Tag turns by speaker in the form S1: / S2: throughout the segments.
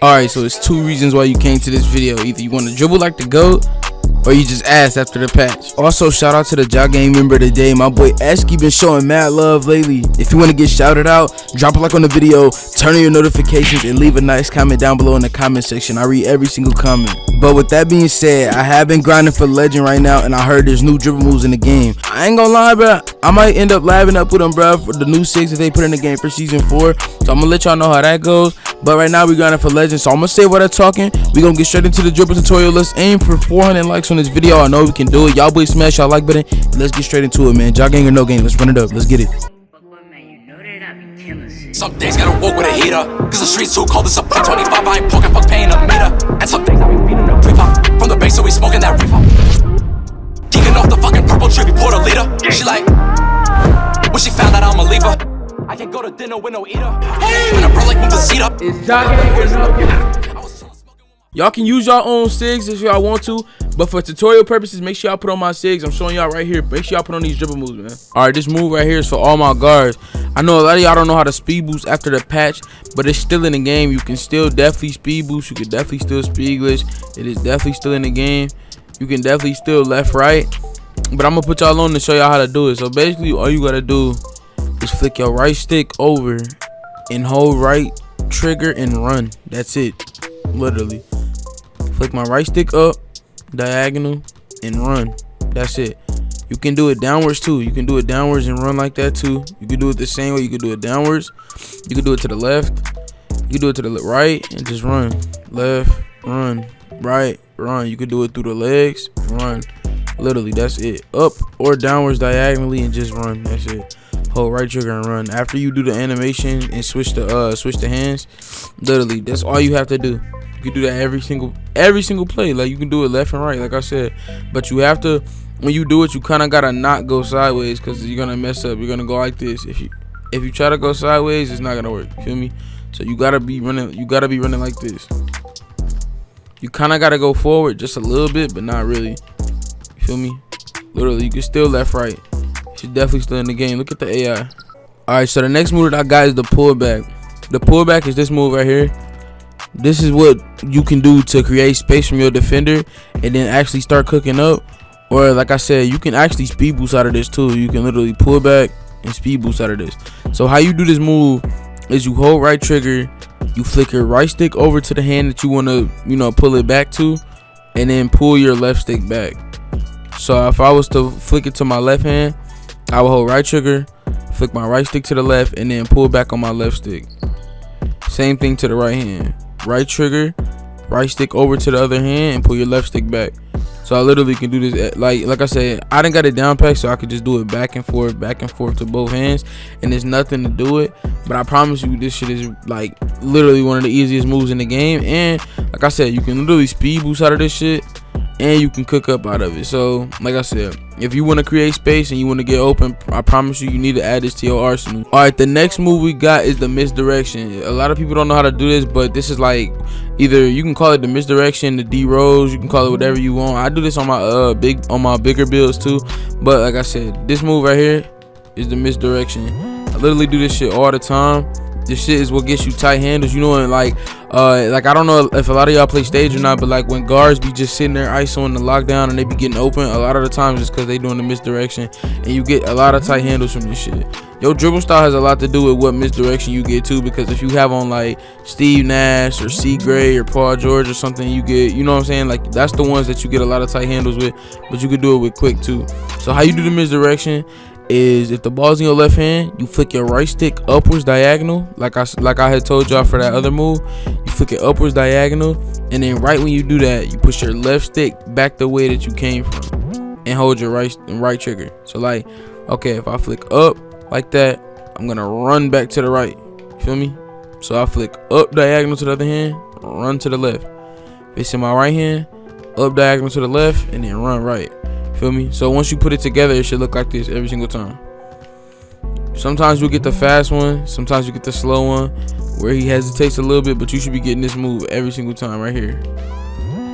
S1: Alright, so it's two reasons why you came to this video. Either you want to dribble like the GOAT, or you just asked after the patch. Also, shout out to the GOD Gang member of the day. My boy Esky been showing mad love lately. If you want to get shouted out, drop a like on the video, turn on your notifications, and leave a nice comment down below in the comment section. I read every single comment. But with that being said, I have been grinding for Legend right now, and I heard there's new dribble moves in the game. I ain't gonna lie, bro. I might end up labbing up with them, bro, for the new 6 that they put in the game for season 4. So I'm gonna let y'all know how that goes. But right now we grinding for Legend, so I'm gonna say what I'm talking. We gonna get straight into the dribble tutorial. Let's aim for 400 likes on this video. I know we can do it. Y'all boys smash y'all like button, and let's get straight into it, man. GOD Gang or no gang, let's run it up. Let's get it.
S2: Some days gotta walk with a heater, cause the streets too cold. It's a play 25, I ain't poking, fuck paying a meter. And some days I be feeding the pre-pop from the base, so we smoking that reefer. Geeking off the fucking purple tree, we poured a liter. She like, when she found out I'm a leaver, I can't go to dinner with no eater. And a bro like move the seat up.
S1: It's GOD Gang or no gang. Y'all can use y'all own SIGs if y'all want to, but for tutorial purposes, make sure y'all put on my SIGs. I'm showing y'all right here. Make sure y'all put on these dribble moves, man. Alright, this move right here is for all my guards. I know a lot of y'all don't know how to speed boost after the patch, but it's still in the game. You can still definitely speed boost. You can definitely still speed glitch. It is definitely still in the game. You can definitely still left, right. But I'm gonna put y'all on to show y'all how to do it. So basically, all you gotta do is flick your right stick over and hold right trigger and run. That's it, literally. Flick my right stick up, diagonal, and run. That's it. You can do it downwards too. You can do it downwards and run like that too. You can do it the same way. You can do it downwards. You can do it to the left. You can do it to the right and just run. Left, run, right, run. You can do it through the legs, run. Literally, that's it. Up or downwards diagonally and just run. That's it. Hold right trigger and run. After you do the animation and switch the hands, literally, that's all you have to do. You can do that every single play. Like, you can do it left and right, like I said. But you have to, when you do it, you kind of gotta not go sideways, because you're gonna mess up. You're gonna go like this. If you try to go sideways, it's not gonna work. You feel me? So you gotta be running. You gotta be running like this. You kind of gotta go forward just a little bit, but not really. You feel me? Literally, you can still left, right. She's definitely still in the game. Look at the AI. All right, so the next move that I got is the pullback. The pullback is this move right here. This is what you can do to create space from your defender and then actually start cooking up. Or like I said, you can actually speed boost out of this too. You can literally pull back and speed boost out of this. So how you do this move is you hold right trigger, you flick your right stick over to the hand that you want to, pull it back to, and then pull your left stick back. So if I was to flick it to my left hand, I would hold right trigger, flick my right stick to the left, and then pull back on my left stick. Same thing to the right hand. Right trigger, right stick over to the other hand, and pull your left stick back. So I literally can do this like I said, I didn't got it down packed, so I could just do it back and forth to both hands, and there's nothing to do it. But I promise you, this shit is like literally one of the easiest moves in the game. And like I said, you can literally speed boost out of this shit, and you can cook up out of it. So like I said, if you want to create space and you want to get open, I promise you, you need to add this to your arsenal. All right, the next move we got is the misdirection. A lot of people don't know how to do this, but this is like, either you can call it the misdirection, the D-rolls, you can call it whatever you want. I do this on my bigger builds too, but like I said, this move right here is the misdirection. I literally do this shit all the time. This shit is what gets you tight handles, and like I don't know if a lot of y'all play stage or not, but like when guards be just sitting there ISOing the lockdown and they be getting open, a lot of the times it's because they doing the misdirection, and you get a lot of tight handles from this shit. Your dribble style has a lot to do with what misdirection you get too, because if you have on like Steve Nash or C Gray or Paul George or something, you get, what I'm saying, like that's the ones that you get a lot of tight handles with, but you can do it with quick too. So how you do the misdirection is, if the ball's in your left hand, you flick your right stick upwards diagonal, like I had told y'all for that other move. You flick it upwards diagonal, and then right when you do that, you push your left stick back the way that you came from and hold your right trigger. So like, okay, if I flick up like that, I'm gonna run back to the right. Feel me? So I flick up diagonal to the other hand, run to the left. If it's in my right hand, up diagonal to the left, and then run right. Feel me? So once you put it together, it should look like this every single time. Sometimes you'll get the fast one, sometimes you get the slow one where he hesitates a little bit, but you should be getting this move every single time right here.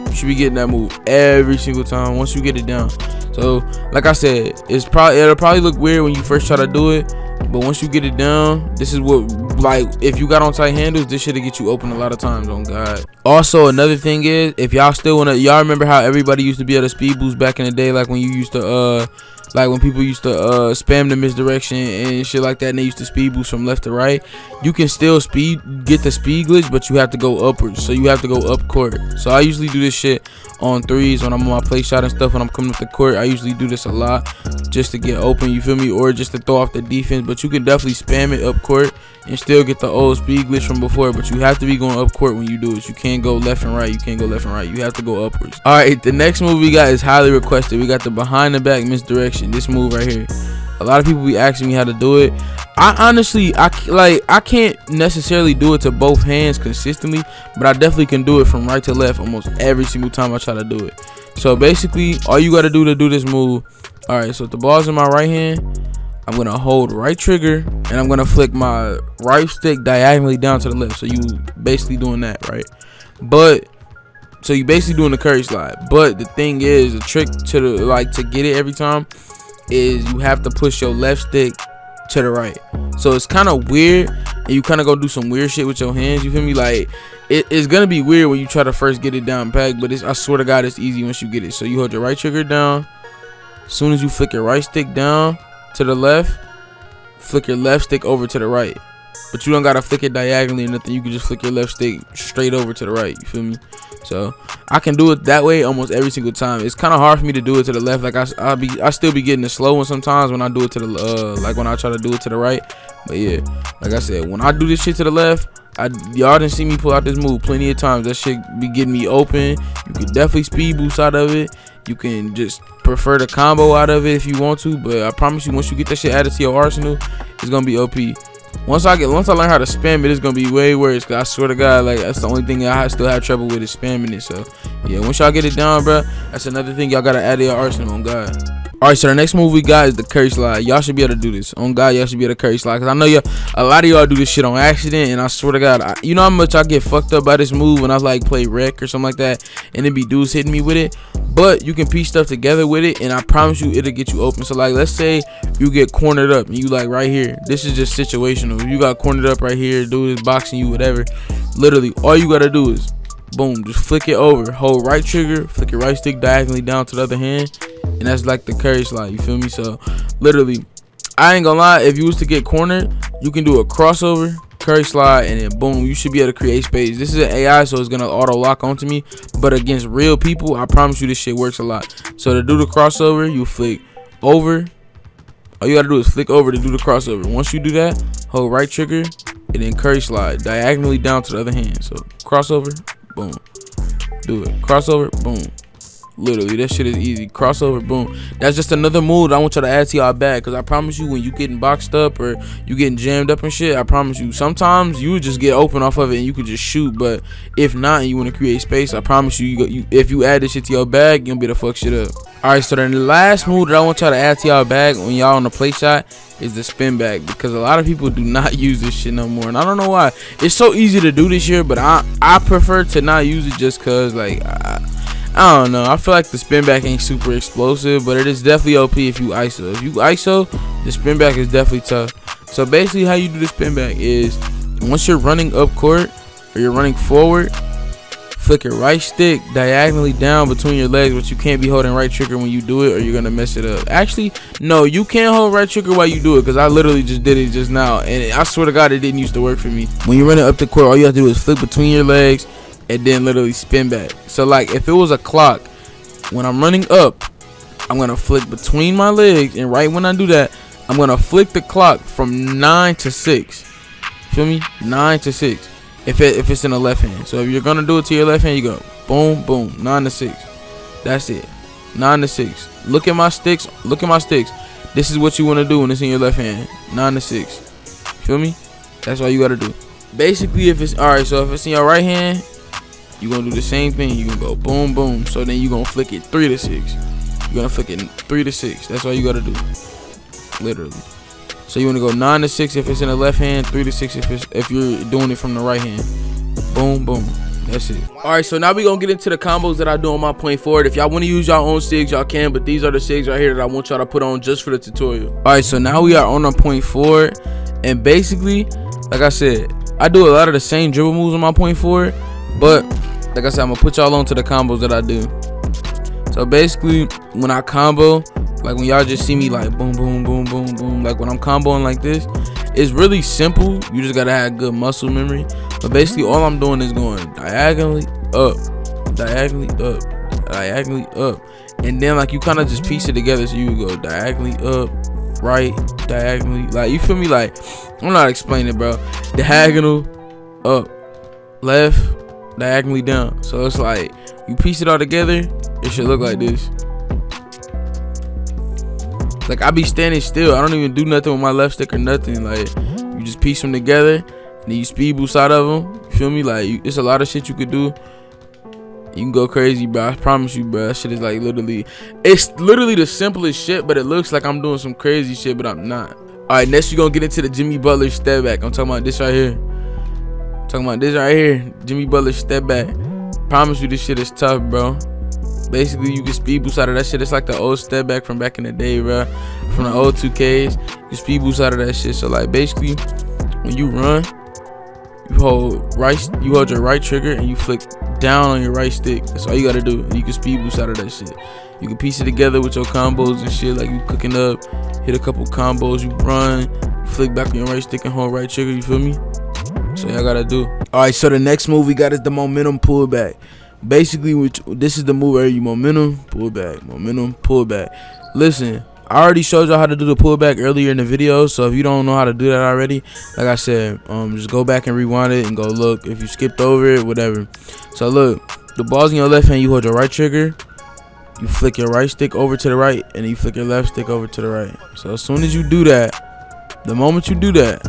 S1: You should be getting that move every single time once you get it down. So like I said, it'll probably look weird when you first try to do it, but once you get it down, this is what like if you got on tight handles, this shit'll get you open a lot of times, on God. Also, another thing is, if y'all still wanna, y'all remember how everybody used to be able to speed boost back in the day, like when you used to like when people used to spam the misdirection and shit like that, and they used to speed boost from left to right. You can still get the speed glitch, but you have to go upwards, so you have to go up court. So I usually do this shit on threes when I'm on my play shot and stuff. When I'm coming up the court, I usually do this a lot just to get open, you feel me, or just to throw off the defense. But you can definitely spam it up court and still get the old speed glitch from before, but you have to be going up court when you do it. You can't go left and right. You can't go left and right. You have to go upwards. All right, the next move we got is highly requested. We got the behind the back misdirection. This move right here, a lot of people be asking me how to do it. I honestly, I can't necessarily do it to both hands consistently, but I definitely can do it from right to left almost every single time I try to do it. So basically, all you got to do this move, all right, so if the ball's in my right hand, I'm gonna hold right trigger and I'm gonna flick my right stick diagonally down to the left. So you basically doing that, right? But so you basically doing the curry slide. But the thing is, the trick to the to get it every time is you have to push your left stick to the right. So it's kind of weird, and you kind of gonna do some weird shit with your hands. You feel me? Like it's gonna be weird when you try to first get it down packed, but I swear to God, it's easy once you get it. So you hold your right trigger down. As soon as you flick your right stick down to the left, flick your left stick over to the right. But you don't gotta flick it diagonally or nothing. You can just flick your left stick straight over to the right. You feel me? So I can do it that way almost every single time. It's kind of hard for me to do it to the left. Like I still be getting the slow one sometimes when I do it to the like when I try to do it to the right. But yeah, like I said, when I do this shit to the left, y'all didn't see me pull out this move plenty of times. That shit be getting me open. You can definitely speed boost out of it. You can just prefer the combo out of it if you want to, but I promise you, once you get that shit added to your arsenal, it's gonna be OP. Once I learn how to spam it, it's gonna be way worse. Cause I swear to God, like that's the only thing I still have trouble with is spamming it. So yeah, once y'all get it down, bro, that's another thing y'all gotta add to your arsenal, on God. All right, so the next move we got is the curry slide. Y'all should be able to do this. On God, y'all should be able to curry slide. Cause I know a lot of y'all do this shit on accident, and I swear to God, you know how much I get fucked up by this move when I like play rec or something like that, and it be dudes hitting me with it. But you can piece stuff together with it, and I promise you, it'll get you open. So like, let's say you get cornered up, and you like right here. This is just situational. If you got cornered up right here, dude is boxing you, whatever. Literally, all you gotta do is boom, just flick it over, hold right trigger, flick your right stick diagonally down to the other hand, and that's like the curry slide. You feel me? So literally, I ain't gonna lie, if you was to get cornered, you can do a crossover, curry slide, and then boom, you should be able to create space. This is an AI, so it's gonna auto lock onto me, but against real people, I promise you this shit works a lot. So to do the crossover, you flick over. All you gotta do is flick over to do the crossover. Once you do that, hold right trigger and then curry slide diagonally down to the other hand. So crossover, boom, do it, crossover, boom. Literally, that shit is easy. Crossover, boom. That's just another move that I want y'all to add to y'all bag. Cause I promise you, when you getting boxed up or you getting jammed up and shit, I promise you, sometimes you would just get open off of it and you could just shoot. But if not, and you want to create space, I promise you, if you add this shit to your bag, you're gonna be able to fuck shit up. All right, so then the last move that I want y'all to add to y'all bag when y'all on the play shot is the spin back, because a lot of people do not use this shit no more, and I don't know why. It's so easy to do this year, but I prefer to not use it just cause like I don't know. I feel like the spin back ain't super explosive, but it is definitely OP if you ISO. If you ISO, the spin back is definitely tough. So basically, how you do the spin back is once you're running up court or you're running forward, flick your right stick diagonally down between your legs, but you can't be holding right trigger when you do it or you're gonna mess it up. Actually, no, you can't hold right trigger while you do it, because I literally just did it just now, and I swear to God, it didn't used to work for me. When you're running up the court, all you have to do is flick between your legs and then literally spin back. So like, if it was a clock, when I'm running up, I'm gonna flick between my legs, and right when I do that, I'm gonna flick the clock from 9 to 6. Feel me? 9 to 6. If it's in the left hand. So if you're gonna do it to your left hand, you go boom, boom, 9 to 6. That's it. 9 to 6. Look at my sticks. Look at my sticks. This is what you want to do when it's in your left hand. 9 to 6. Feel me? That's all you gotta do. Basically, if it's alright, so if it's in your right hand, you're gonna do the same thing. You're gonna go boom, boom. So then you're gonna flick it 3 to 6. You're gonna flick it 3 to 6. That's all you gotta do. Literally. So you want to go 9 to 6 if it's in the left hand, 3 to 6 if you're doing it from the right hand. Boom, boom. That's it. All right, so now we gonna get into the combos that I do on my point forward. If y'all want to use y'all own SIGs, y'all can, but these are the SIGs right here that I want y'all to put on just for the tutorial. All right, so now we are on our point forward, and basically like I said, I do a lot of the same dribble moves on my point forward, but like I said, I'm gonna put y'all on to the combos that I do. So basically, when I combo, like when y'all just see me like boom, boom, boom, boom, boom, like when I'm comboing like this, it's really simple. You just gotta have good muscle memory. But basically, all I'm doing is going diagonally up, diagonally up, diagonally up, and then like you kind of just piece it together. So you go diagonally up, right, diagonally, like you feel me? Like I'm not explaining it, bro. Diagonal up, left, diagonally down. So it's like you piece it all together, it should look like this. Like I be standing still, I don't even do nothing with my left stick or nothing. Like you just piece them together and then you speed boost out of them. You feel me? Like it's a lot of shit you could do. You can go crazy, bro. I promise you, bro. That shit is like literally, it's literally the simplest shit, but it looks like I'm doing some crazy shit, but I'm not. All right, next you gonna get into the Jimmy Butler step back. I'm talking about this right here. Talking about this right here, Jimmy Butler step back. Promise you, this shit is tough, bro. Basically, you can speed boost out of that shit. It's like the old step back from back in the day, bro. From the old 2Ks, you speed boost out of that shit. So like, basically, when you run, you hold your right trigger and you flick down on your right stick. That's all you gotta do. And you can speed boost out of that shit. You can piece it together with your combos and shit. Like you cooking up, hit a couple combos, you run, flick back on your right stick and hold right trigger. You feel me? So y'all gotta do. All right, so the next move we got is the momentum pullback. Basically, this is the move where you momentum pullback, momentum pullback. Listen, I already showed y'all how to do the pullback earlier in the video, so if you don't know how to do that already, like I said, just go back and rewind it and go look. If you skipped over it, whatever. So look, the ball's in your left hand, you hold your right trigger, you flick your right stick over to the right, and then you flick your left stick over to the right. So as soon as you do that, the moment you do that,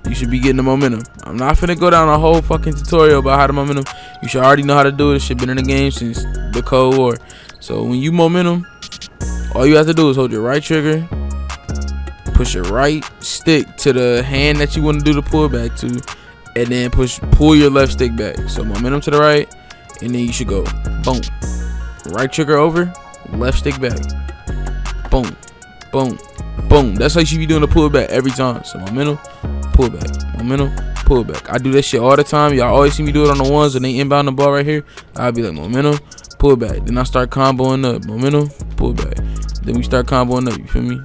S1: you should be getting the momentum. I'm not finna go down a whole fucking tutorial about how to momentum. You should already know how to do it. This shit been in the game since the Cold War. So when you momentum, all you have to do is hold your right trigger, push your right stick to the hand that you want to do the pullback to, and then pull your left stick back. So momentum to the right, and then you should go boom. Right trigger over, left stick back. Boom, boom, boom. That's how you should be doing the pullback every time. So momentum, pullback, momentum, pullback. I do that shit all the time. Y'all always see me do it on the ones when they inbound the ball right here. I'll be like momentum, pullback. Then I start comboing up, momentum, pullback. Then we start comboing up, you feel me?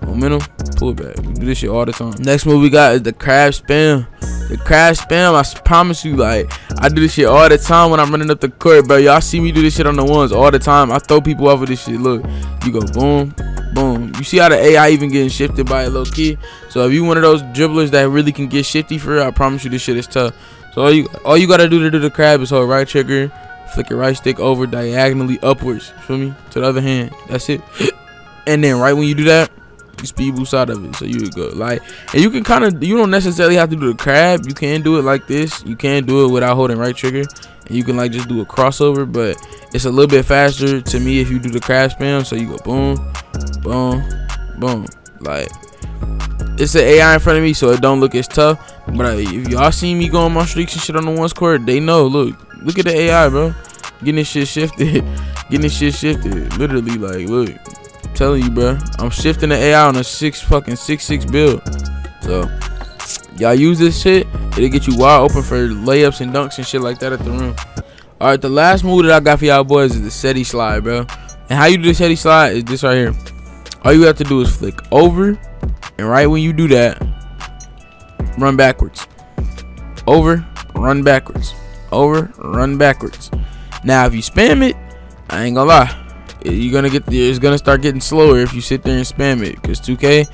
S1: Momentum, pullback. We do this shit all the time. Next move we got is the crab spam. The crab spam, I promise you, like, I do this shit all the time when I'm running up the court, bro. Y'all see me do this shit on the ones all the time. I throw people off with this shit. Look, you go boom, boom. You see how the AI even getting shifted by it low key? So if you one of those dribblers that really can get shifty for real, I promise you this shit is tough. So all you gotta do to do the crab is hold right trigger, flick your right stick over diagonally upwards. Feel me? To the other hand. That's it. And then right when you do that, you speed boost out of it. So you go like, and you can kind of, you don't necessarily have to do the crab. You can do it like this. You can do it without holding right trigger, and you can like just do a crossover, but it's a little bit faster to me if you do the crab spam. So you go boom, boom, boom. Like, it's an AI in front of me, so it don't look as tough. But if y'all see me going my streaks and shit on the ones court, they know. Look at the AI, bro. Getting this shit shifted. Getting this shit shifted. Literally, like, look. I'm telling you, bro. I'm shifting the AI on a 6'6" build. So y'all use this shit, it'll get you wide open for layups and dunks and shit like that at the rim. Alright, the last move that I got for y'all boys is the SETI slide, bro. And how you do the SETI slide is this right here. All you have to do is flick over, and right when you do that, run backwards. Over, run backwards. Over, run backwards. Now if you spam it, I ain't gonna lie, it's gonna start getting slower if you sit there and spam it, because 2K,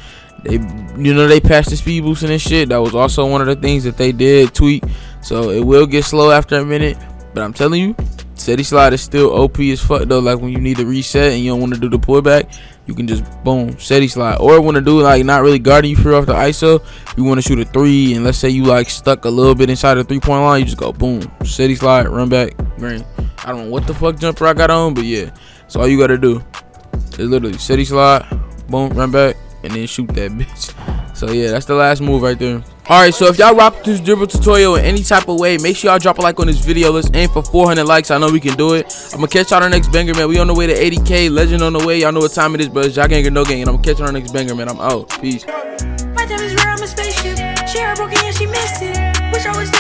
S1: they patched the speed boosting and shit. That was also one of the things that they did tweak, so it will get slow after a minute. But I'm telling you, SETI slide is still OP as fuck though. Like when you need to reset and you don't want to do the pullback, you can just boom, SETI slide. Or want to do like not really guarding you for off the ISO, you want to shoot a 3, and let's say you like stuck a little bit inside the 3-point line, you just go boom, SETI slide, run back, green. I don't know what the fuck jumper I got on, but yeah. So all you gotta do is literally SETI slide, boom, run back, and then shoot that bitch. So yeah, that's the last move right there. Alright, so if y'all rock this dribble tutorial in any type of way, make sure y'all drop a like on this video. Let's aim for 400 likes. I know we can do it. I'm gonna catch y'all on the next banger, man. We on the way to 80K. Legend on the way. Y'all know what time it is, but it's y'all gang or no gang, and I'm gonna catch y'all on the next banger, man. I'm out. Peace.
S3: My time is rare, I'm a spaceship. She heartbroken and she miss it. Wish I was